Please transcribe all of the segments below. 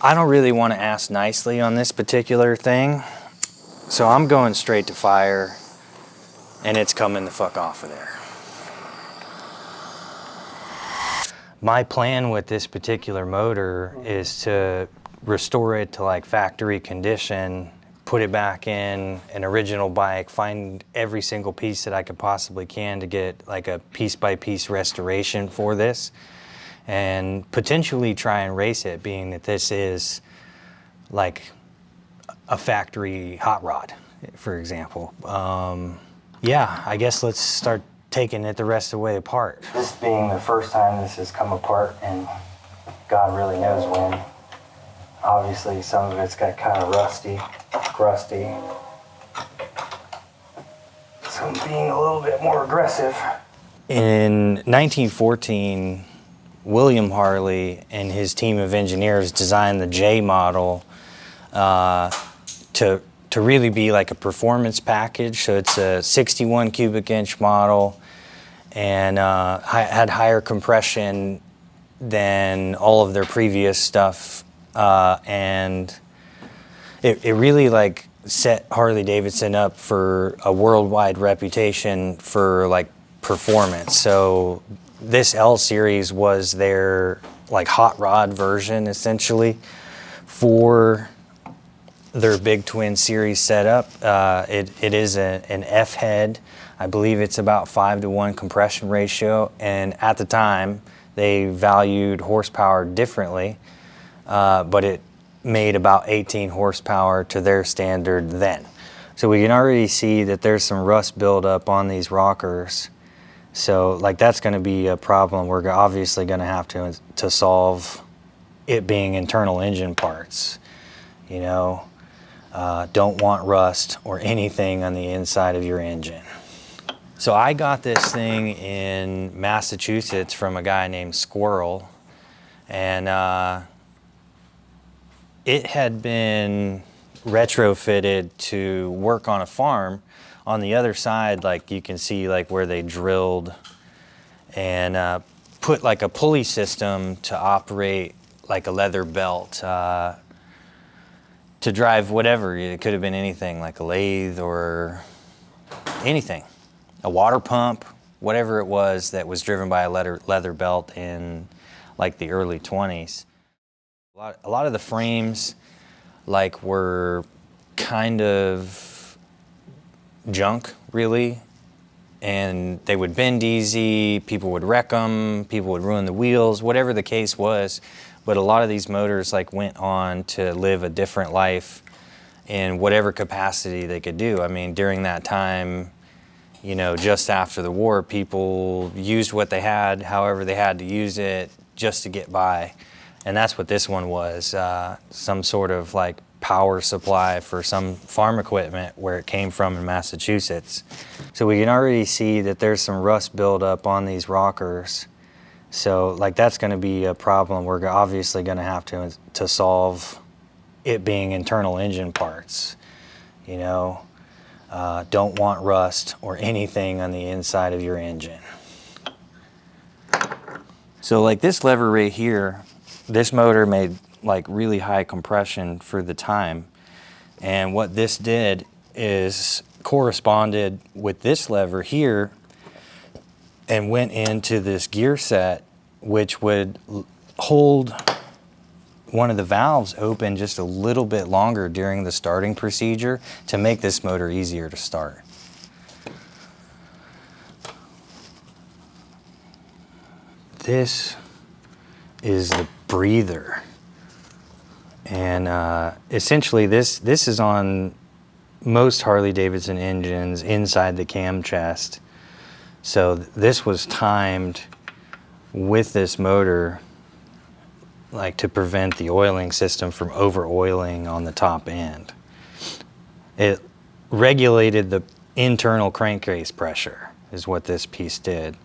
I don't really want to ask nicely on this particular thing, so I'm going straight to fire, and it's coming the fuck off of there. My plan with this particular motor is to restore it to like factory condition, put it back in an original bike, find every single piece that I could possibly can to get like a piece-by-piece restoration for this, and potentially try and race it, being that this is like a factory hot rod, for example. Yeah, I guess let's start taking it the rest of the way apart. This being the first time this has come apart, and God really knows when. Obviously, some of it's got kind of rusty, crusty. So I'm being a little bit more aggressive. In 1914, William Harley and his team of engineers designed the J model to really be like a performance package. So it's a 61 cubic inch model, and had higher compression than all of their previous stuff, and it really like set Harley-Davidson up for a worldwide reputation for like performance. So this L-Series was their like hot rod version essentially for their big twin series setup. It is an F head. I believe it's about 5-to-1 compression ratio, and at the time they valued horsepower differently, but it made about 18 horsepower to their standard then. So we can already see that there's some rust buildup on these rockers. So like that's going to be a problem we're obviously going to have to solve, it being internal engine parts. You know, don't want rust or anything on the inside of your engine. So I got this thing in Massachusetts from a guy named Squirrel, and it had been retrofitted to work on a farm. On the other side, like you can see like where they drilled and put like a pulley system to operate like a leather belt to drive whatever. It could have been anything, like a lathe or anything. A water pump, whatever it was that was driven by a leather belt in like the early 20s. A lot of the frames like were kind of junk, really, and they would bend easy, people would wreck them, people would ruin the wheels, whatever the case was. But a lot of these motors like went on to live a different life in whatever capacity they could do. I mean, during that time, you know, just after the war, people used what they had, however they had to use it, just to get by. And that's what this one was, some sort of like power supply for some farm equipment where it came from in Massachusetts. So we can already see that there's some rust buildup on these rockers. So like that's going to be a problem we're obviously going to have to solve, it being internal engine parts. You know, don't want rust or anything on the inside of your engine. So like this lever right here, this motor made like really high compression for the time, and what this did is corresponded with this lever here and went into this gear set, which would hold one of the valves open just a little bit longer during the starting procedure to make this motor easier to start. This is the breather, and essentially this is on most Harley-Davidson engines inside the cam chest. So this was timed with this motor like to prevent the oiling system from over oiling on the top end. It regulated the internal crankcase pressure is what this piece did.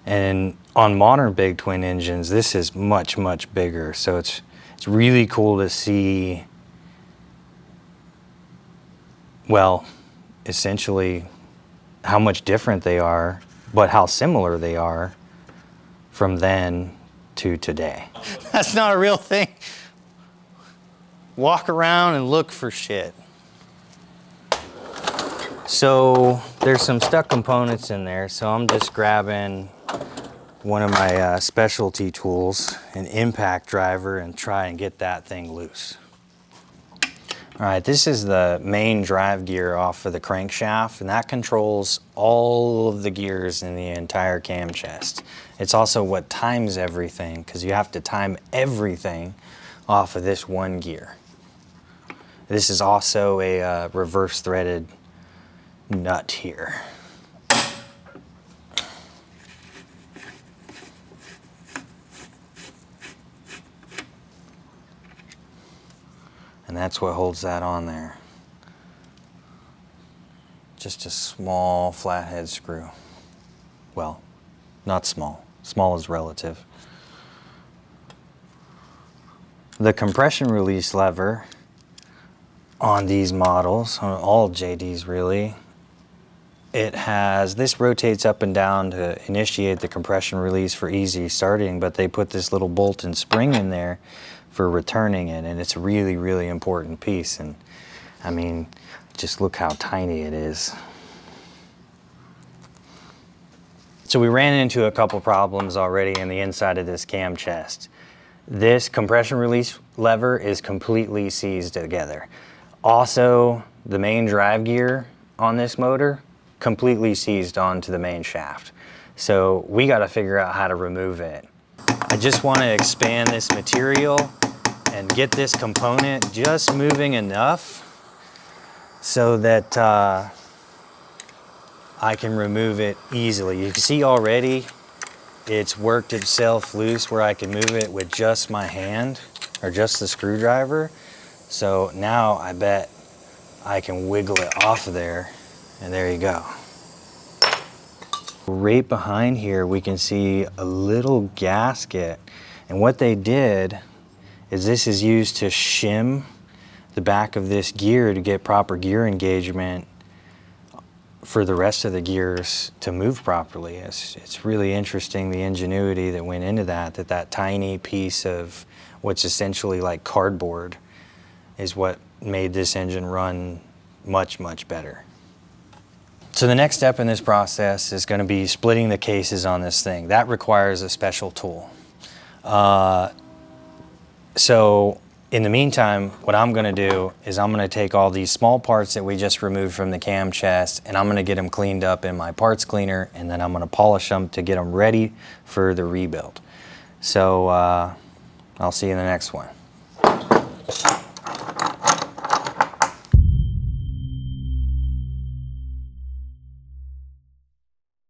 And on modern big twin engines, this is much, much bigger. So it's really cool to see, well, essentially how much different they are, but how similar they are from then to today. That's not a real thing. walk around and look for shit. So there's some stuck components in there, so I'm just grabbing one of my specialty tools, an impact driver, and try and get that thing loose. All right, this is the main drive gear off of the crankshaft, and that controls all of the gears in the entire cam chest. It's also what times everything, because you have to time everything off of this one gear. This is also a reverse threaded nut here. And that's what holds that on there. Just a small flathead screw. Well, not small. Small is relative. The compression release lever on these models, on all JDs really, this rotates up and down to initiate the compression release for easy starting, but they put this little bolt and spring in there for returning it, and it's a really, really important piece. And I mean, just look how tiny it is. So we ran into a couple problems already in the inside of this cam chest. This compression release lever is completely seized together. Also, the main drive gear on this motor completely seized onto the main shaft. So we got to figure out how to remove it. I just want to expand this material and get this component just moving enough so that I can remove it easily. You can see already it's worked itself loose where I can move it with just my hand or just the screwdriver. So now I bet I can wiggle it off of there, and there you go. Right behind here we can see a little gasket, and what they did is this is used to shim the back of this gear to get proper gear engagement for the rest of the gears to move properly. It's really interesting, the ingenuity that went into that tiny piece of what's essentially like cardboard is what made this engine run much, much better. So the next step in this process is going to be splitting the cases on this thing. That requires a special tool. So in the meantime, what I'm going to do is I'm going to take all these small parts that we just removed from the cam chest, and I'm going to get them cleaned up in my parts cleaner, and then I'm going to polish them to get them ready for the rebuild. So I'll see you in the next one.